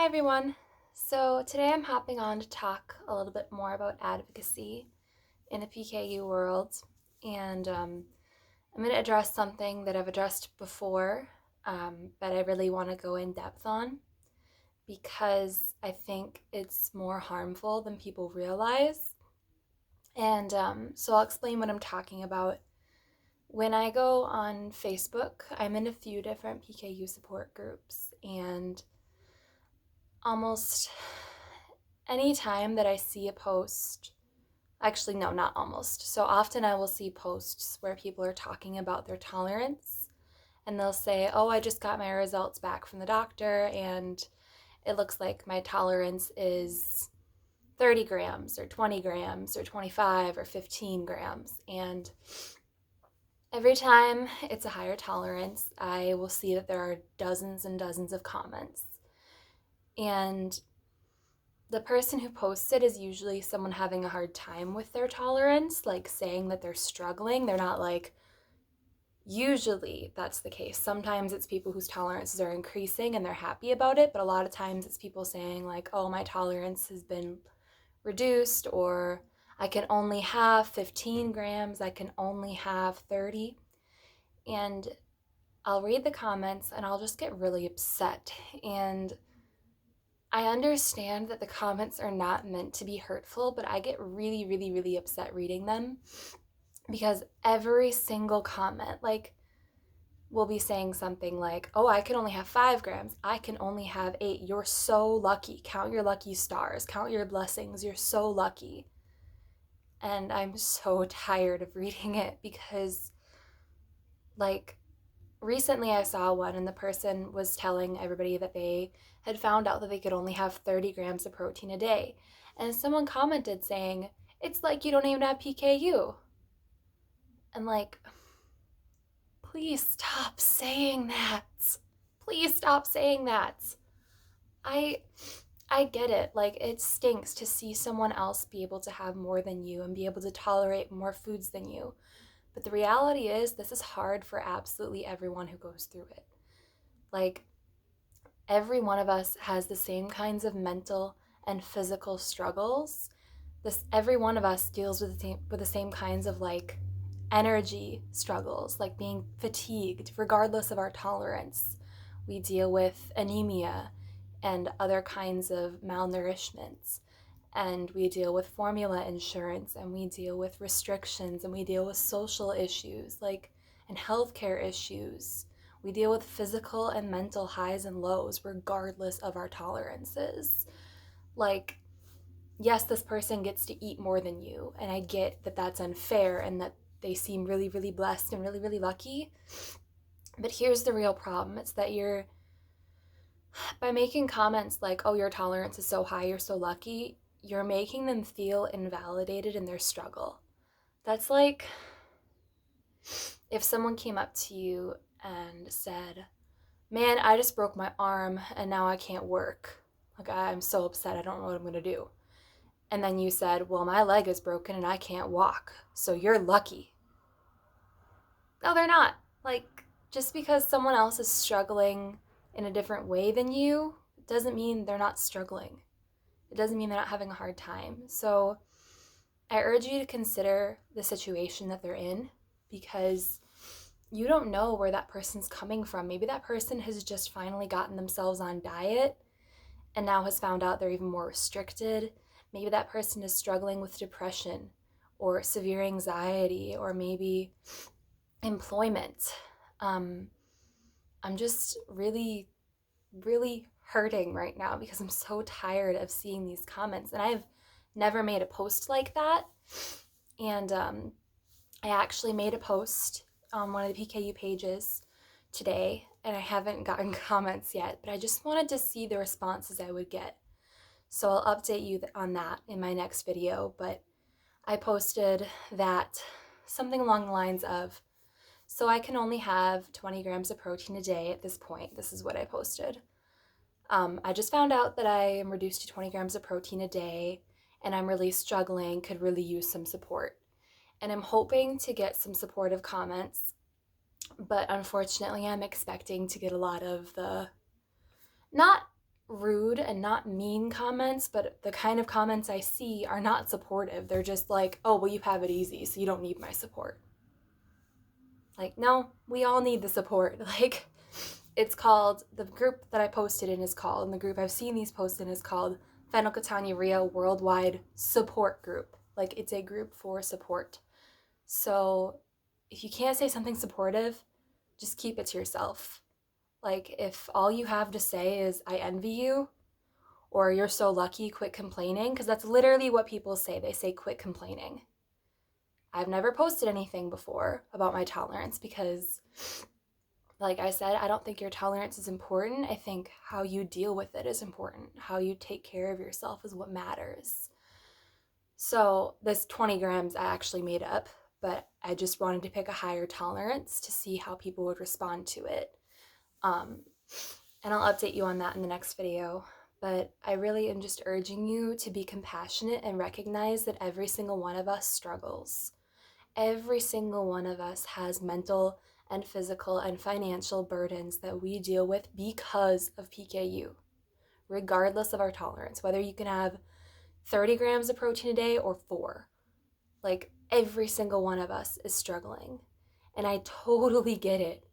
Hi everyone. So today I'm hopping on to talk a little bit more about advocacy in the PKU world, and I'm going to address something that I've addressed before, but I really want to go in depth on because I think it's more harmful than people realize. And so I'll explain what I'm talking about. When I go on Facebook, I'm in a few different PKU support groups, and almost any time that I see a post, actually, no, not almost. So often I will see posts where people are talking about their tolerance and they'll say, oh, I just got my results back from the doctor and it looks like my tolerance is 30 grams or 20 grams or 25 or 15 grams. And every time it's a higher tolerance, I will see that there are dozens and dozens of comments. And the person who posts it is usually someone having a hard time with their tolerance, like saying that they're struggling. They're not like, usually that's the case. Sometimes it's people whose tolerances are increasing and they're happy about it, but a lot of times it's people saying, like, oh, my tolerance has been reduced, or I can only have 15 grams, I can only have 30. And I'll read the comments and I'll just get really upset. And I understand that the comments are not meant to be hurtful, but I get really, really, really upset reading them because every single comment, like, will be saying something like, oh, I can only have 5 grams. I can only have 8. You're so lucky. Count your lucky stars. Count your blessings. You're so lucky. And I'm so tired of reading it because, like, recently I saw one and the person was telling everybody that they had found out that they could only have 30 grams of protein a day. And someone commented saying, it's like you don't even have PKU. And like, please stop saying that. Please stop saying that. I I get it. Like, it stinks to see someone else be able to have more than you and be able to tolerate more foods than you. But the reality is this is hard for absolutely everyone who goes through it. Like, every one of us has the same kinds of mental and physical struggles. Every one of us deals with the same kinds of like energy struggles, like being fatigued regardless of our tolerance. We deal with anemia and other kinds of malnourishments, and we deal with formula insurance, and we deal with restrictions, and we deal with social issues like and healthcare issues. We deal with physical and mental highs and lows regardless of our tolerances. Like, yes, this person gets to eat more than you, and I get that that's unfair and that they seem really, really blessed and really, really lucky. But here's the real problem. It's that by making comments like, oh, your tolerance is so high, you're so lucky, you're making them feel invalidated in their struggle. That's like if someone came up to you and said, man, I just broke my arm and now I can't work. Like, I'm so upset, I don't know what I'm going to do. And then you said, well, my leg is broken and I can't walk, so you're lucky. No, they're not. Like, just because someone else is struggling in a different way than you doesn't mean they're not struggling. It doesn't mean they're not having a hard time. So I urge you to consider the situation that they're in, because you don't know where that person's coming from. Maybe that person has just finally gotten themselves on diet and now has found out they're even more restricted. Maybe that person is struggling with depression or severe anxiety or maybe employment. I'm just really, really hurting right now because I'm so tired of seeing these comments. And I've never made a post like that. And I actually made a post on one of the PKU pages today, and I haven't gotten comments yet, but I just wanted to see the responses I would get. So I'll update you on that in my next video, but I posted that something along the lines of, so I can only have 20 grams of protein a day at this point. This is what I posted. I just found out that I am reduced to 20 grams of protein a day and I'm really struggling, could really use some support. And I'm hoping to get some supportive comments, but unfortunately I'm expecting to get a lot of the not rude and not mean comments, but the kind of comments I see are not supportive. They're just like, oh, well, you have it easy, so you don't need my support. Like, no, we all need the support. Like, it's called, the group that I posted in is called, and the group I've seen these posts in is called Phenylketonuria Worldwide Support Group. Like, it's a group for support. So if you can't say something supportive, just keep it to yourself. Like, if all you have to say is, I envy you, or you're so lucky, quit complaining, because that's literally what people say. They say, quit complaining. I've never posted anything before about my tolerance because, like I said, I don't think your tolerance is important. I think how you deal with it is important. How you take care of yourself is what matters. So this 20 grams I actually made up, but I just wanted to pick a higher tolerance to see how people would respond to it. And I'll update you on that in the next video. But I really am just urging you to be compassionate and recognize that every single one of us struggles. Every single one of us has mental and physical and financial burdens that we deal with because of PKU, regardless of our tolerance, whether you can have 30 grams of protein a day or 4. Like, every single one of us is struggling. And I totally get it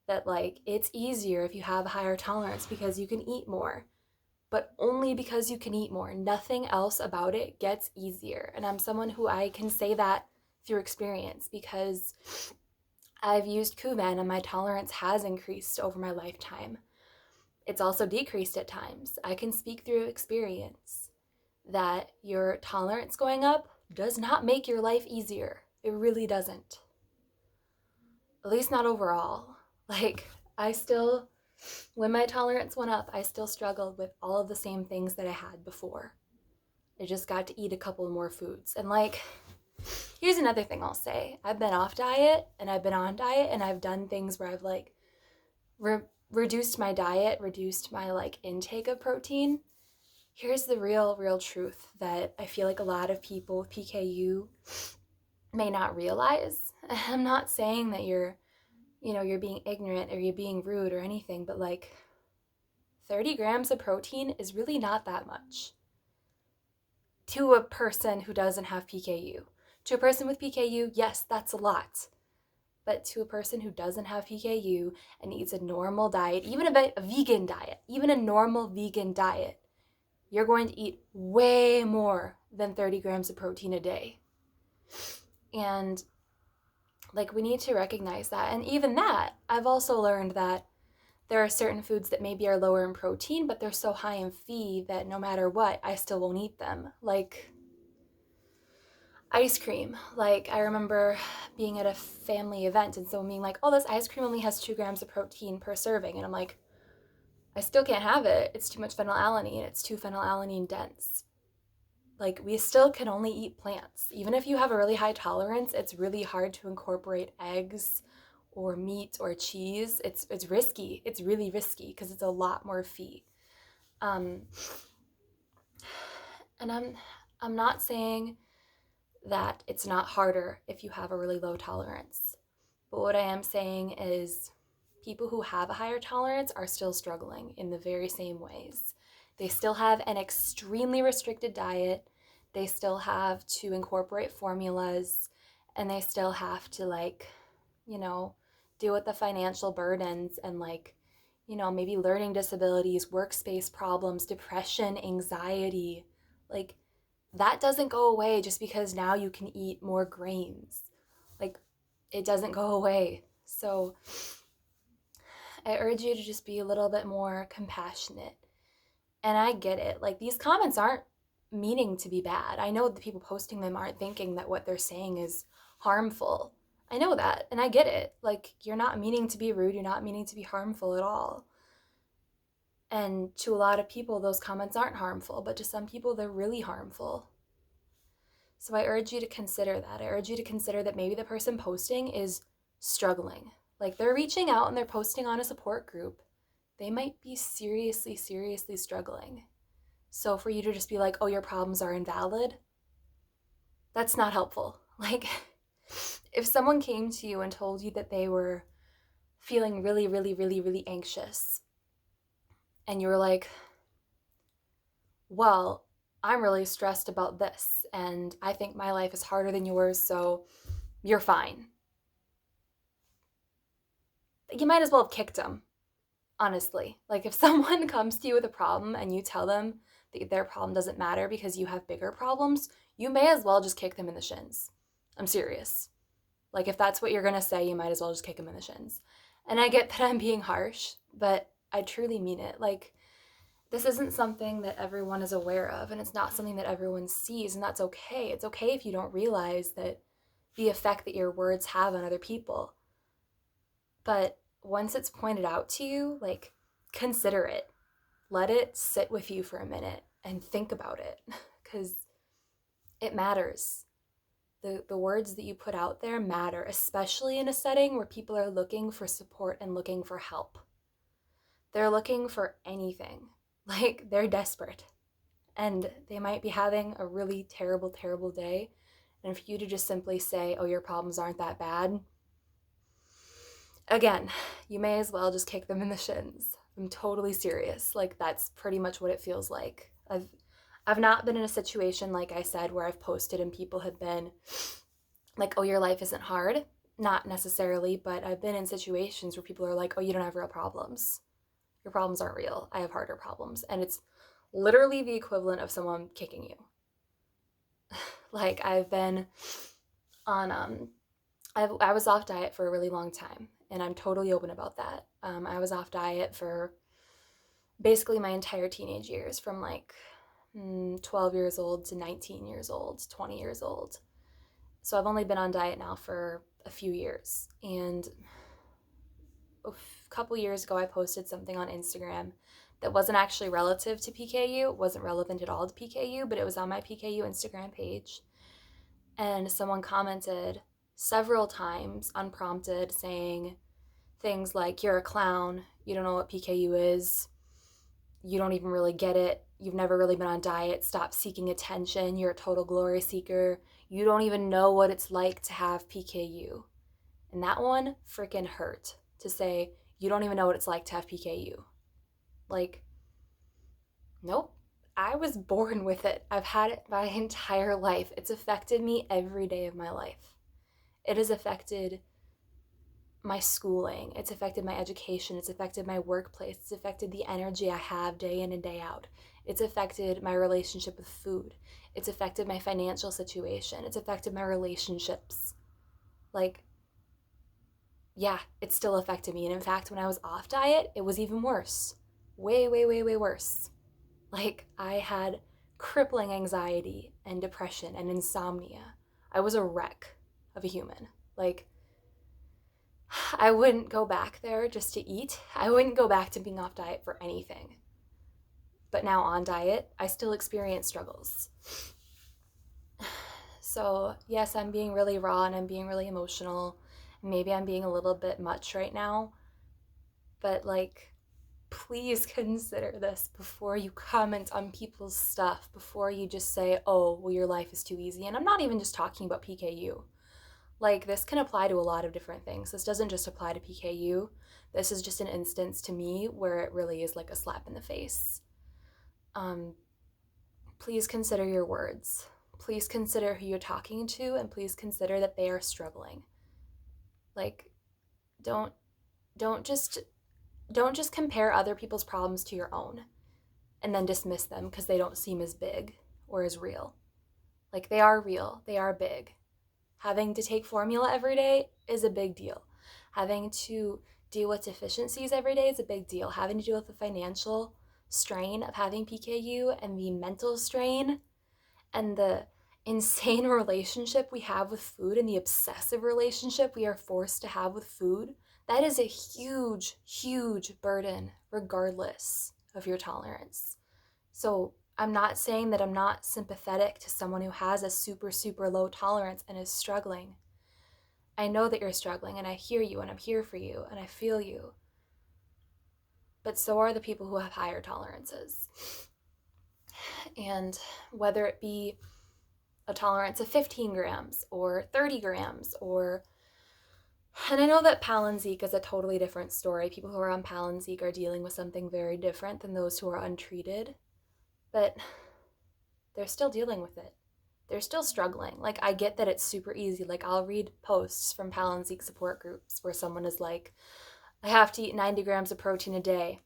that, like, it's easier if you have a higher tolerance because you can eat more, but only because you can eat more. Nothing else about it gets easier. And I'm someone who I can say that through experience because I've used Kuvan and my tolerance has increased over my lifetime. It's also decreased at times. I can speak through experience that your tolerance going up does not make your life easier. It really doesn't. At least not overall. Like, when my tolerance went up, I still struggled with all of the same things that I had before. I just got to eat a couple more foods. And, like, here's another thing I'll say. I've been off diet and I've been on diet and I've done things where I've, like, reduced my diet, reduced my, like, intake of protein. Here's the real truth that I feel like a lot of people with PKU may not realize. I'm not saying that you're being ignorant or you're being rude or anything, but, like, 30 grams of protein is really not that much to a person who doesn't have PKU. To a person with PKU, yes, that's a lot. But to a person who doesn't have PKU and eats a normal diet, even a vegan diet, even a normal vegan diet, you're going to eat way more than 30 grams of protein a day. And, like, we need to recognize that. And even that, I've also learned that there are certain foods that maybe are lower in protein, but they're so high in Phe that no matter what, I still won't eat them. Like ice cream. Like, I remember being at a family event and someone being like, oh, this ice cream only has 2 grams of protein per serving. And I'm like, I still can't have it. It's too much phenylalanine. It's too phenylalanine dense. Like, we still can only eat plants. Even if you have a really high tolerance, it's really hard to incorporate eggs or meat or cheese. It's risky. It's really risky because it's a lot more Phe. And I'm not saying that it's not harder if you have a really low tolerance. But what I am saying is people who have a higher tolerance are still struggling in the very same ways. They still have an extremely restricted diet. They still have to incorporate formulas, and they still have to, like, deal with the financial burdens and, like, maybe learning disabilities, workspace problems, depression, anxiety. Like, that doesn't go away just because now you can eat more grains. Like, it doesn't go away. So I urge you to just be a little bit more compassionate. And I get it. Like, these comments aren't meaning to be bad. I know the people posting them aren't thinking that what they're saying is harmful. I know that, and I get it. Like, you're not meaning to be rude. You're not meaning to be harmful at all. And to a lot of people, those comments aren't harmful, but to some people, they're really harmful. So I urge you to consider that. I urge you to consider that maybe the person posting is struggling. Like, they're reaching out and they're posting on a support group. They might be seriously struggling. So for you to just be like, oh, your problems are invalid, that's not helpful. Like, if someone came to you and told you that they were feeling really anxious, and you were like, well, I'm really stressed about this, and I think my life is harder than yours, so you're fine. You might as well have kicked them, honestly. Like, if someone comes to you with a problem and you tell them that their problem doesn't matter because you have bigger problems, you may as well just kick them in the shins. I'm serious. Like, if that's what you're gonna say, you might as well just kick them in the shins. And I get that I'm being harsh, but I truly mean it. Like, this isn't something that everyone is aware of, and it's not something that everyone sees, and that's okay. It's okay if you don't realize that the effect that your words have on other people. But once it's pointed out to you, like, consider it. Let it sit with you for a minute and think about it, because it matters. The words that you put out there matter, especially in a setting where people are looking for support and looking for help. They're looking for anything. Like, they're desperate. And they might be having a really terrible, terrible day. And for you to just simply say, oh, your problems aren't that bad, again, you may as well just kick them in the shins. I'm totally serious. Like, that's pretty much what it feels like. I've not been in a situation, like I said, where I've posted and people have been like, oh, your life isn't hard. Not necessarily, but I've been in situations where people are like, oh, you don't have real problems. Your problems aren't real. I have harder problems. And it's literally the equivalent of someone kicking you. Like, I've been on, I was off diet for a really long time, and I'm totally open about that. I was off diet for basically my entire teenage years, from like 12 years old to 19 years old, 20 years old. So I've only been on diet now for a few years. And a couple years ago, I posted something on Instagram that wasn't actually relative to PKU, it wasn't relevant at all to PKU, but it was on my PKU Instagram page. And someone commented several times unprompted saying things like, you're a clown, you don't know what PKU is, you don't even really get it, you've never really been on diet, stop seeking attention, you're a total glory seeker, you don't even know what it's like to have PKU. And that one freaking hurt, to say, you don't even know what it's like to have PKU. Like, nope. I was born with it. I've had it my entire life. It's affected me every day of my life. It has affected my schooling. It's affected my education. It's affected my workplace. It's affected the energy I have day in and day out. It's affected my relationship with food. It's affected my financial situation. It's affected my relationships. Like, yeah, it still affected me. And in fact, when I was off diet, it was even worse. Way, way, way, way worse. Like, I had crippling anxiety and depression and insomnia. I was a wreck of a human. Like, I wouldn't go back there just to eat. I wouldn't go back to being off diet for anything. But now on diet, I still experience struggles. So, yes, I'm being really raw and I'm being really emotional. Maybe I'm being a little bit much right now. But, like, please consider this before you comment on people's stuff, before you just say, oh, well, your life is too easy. And I'm not even just talking about PKU. Like, this can apply to a lot of different things. This doesn't just apply to PKU. This is just an instance to me where it really is like a slap in the face. Please consider your words. Please consider who you're talking to, and please consider that they are struggling. Like, don't don't just don't just compare other people's problems to your own and then dismiss them because they don't seem as big or as real. Like, they are real, they are big. Having to take formula every day is a big deal. Having to deal with deficiencies every day is a big deal. Having to deal with the financial strain of having PKU and the mental strain and the insane relationship we have with food and the obsessive relationship we are forced to have with food, that is a huge, huge burden, regardless of your tolerance. So I'm not saying that I'm not sympathetic to someone who has a super, super low tolerance and is struggling. I know that you're struggling, and I hear you, and I'm here for you, and I feel you. But so are the people who have higher tolerances. And whether it be a tolerance of 15 grams or 30 grams or... And I know that Palynziq is a totally different story. People who are on Palynziq are dealing with something very different than those who are untreated. but they're still dealing with it. They're still struggling. Like, I get that it's super easy. Like, I'll read posts from Pal and Zeke support groups where someone is like, I have to eat 90 grams of protein a day.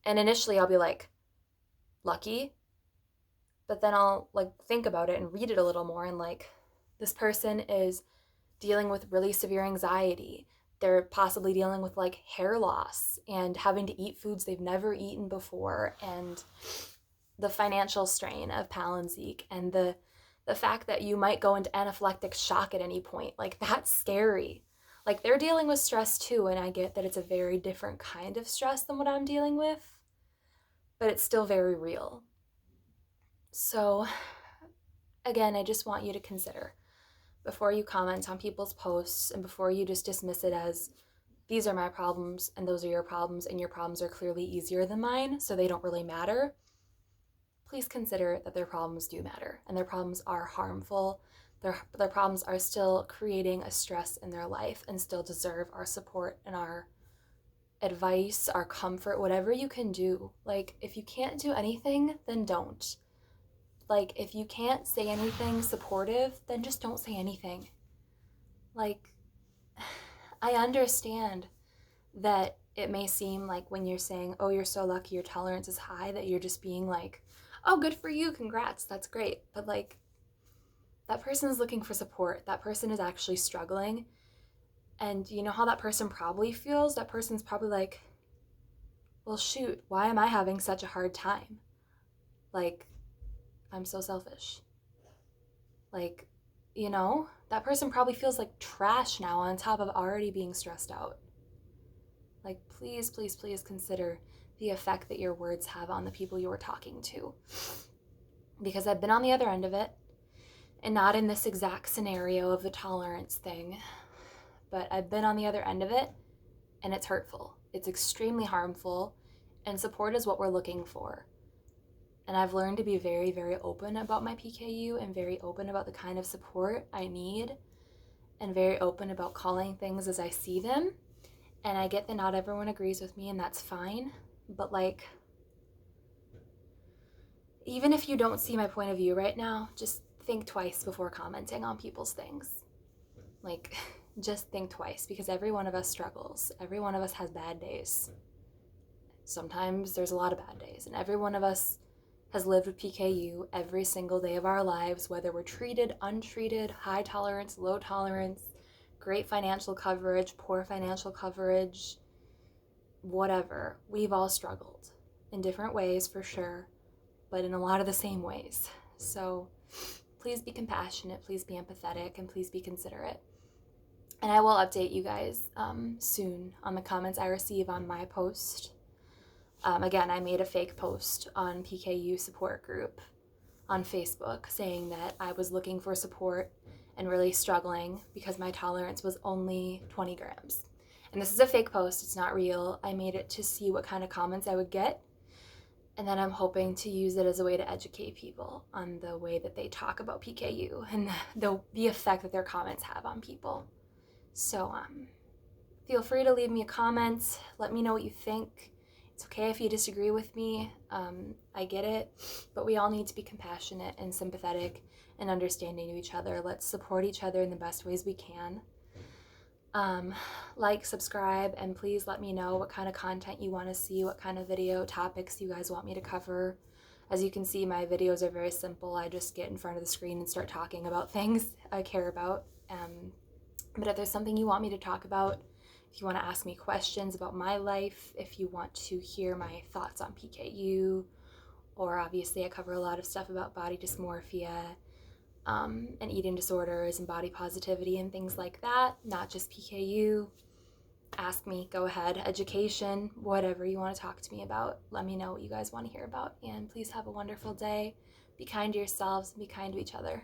And initially I'll be like, lucky? But then I'll like think about it and read it a little more, and like, this person is dealing with really severe anxiety. They're possibly dealing with like hair loss and having to eat foods they've never eaten before, and the financial strain of Pal and Zeke, and the fact that you might go into anaphylactic shock at any point. Like, that's scary. Like, they're dealing with stress too, and I get that it's a very different kind of stress than what I'm dealing with, but it's still very real. So, again, I just want you to consider, before you comment on people's posts and before you just dismiss it as, these are my problems and those are your problems, and your problems are clearly easier than mine, so they don't really matter, please consider that their problems do matter, and their problems are harmful. Their problems are still creating a stress in their life and still deserve our support and our advice, our comfort, whatever you can do. Like, if you can't do anything, then don't. Like, if you can't say anything supportive, then just don't say anything. Like, I understand that it may seem like when you're saying, oh, you're so lucky, your tolerance is high, that you're just being like, oh, good for you, congrats, that's great. But like, that person is looking for support. That person is actually struggling. And you know how that person probably feels? That person's probably like, well, shoot, why am I having such a hard time? Like, I'm so selfish. Like, that person probably feels like trash now on top of already being stressed out. Like, please, please, please consider the effect that your words have on the people you are talking to. Because I've been on the other end of it, and not in this exact scenario of the tolerance thing, but I've been on the other end of it, and it's hurtful. It's extremely harmful, and support is what we're looking for. And I've learned to be very, very open about my PKU, and very open about the kind of support I need, and very open about calling things as I see them. And I get that not everyone agrees with me, and that's fine. But like, even if you don't see my point of view right now, just think twice before commenting on people's things. Like, just think twice, because every one of us struggles. Every one of us has bad days. Sometimes there's a lot of bad days, and every one of us has lived with PKU every single day of our lives, whether we're treated, untreated, high tolerance, low tolerance, great financial coverage, poor financial coverage, whatever. We've all struggled in different ways for sure, but in a lot of the same ways. So please be compassionate, please be empathetic, and please be considerate. And I will update you guys soon on the comments I receive on my post. Again, I made a fake post on PKU support group on Facebook saying that I was looking for support and really struggling because my tolerance was only 20 grams. And this is a fake post, it's not real. I made it to see what kind of comments I would get. And then I'm hoping to use it as a way to educate people on the way that they talk about PKU and the effect that their comments have on people. So feel free to leave me a comment. Let me know what you think. It's okay if you disagree with me. I get it. But we all need to be compassionate and sympathetic and understanding to each other. Let's support each other in the best ways we can. Like, subscribe, and please let me know what kind of content you want to see, what kind of video topics you guys want me to cover. As you can see, my videos are very simple. I just get in front of the screen and start talking about things I care about. But if there's something you want me to talk about, if you want to ask me questions about my life, if you want to hear my thoughts on PKU, or obviously I cover a lot of stuff about body dysmorphia, and eating disorders and body positivity and things like that, not just PKU. Ask me, go ahead. Education, whatever you want to talk to me about, let me know what you guys want to hear about. And please have a wonderful day. Be kind to yourselves and be kind to each other.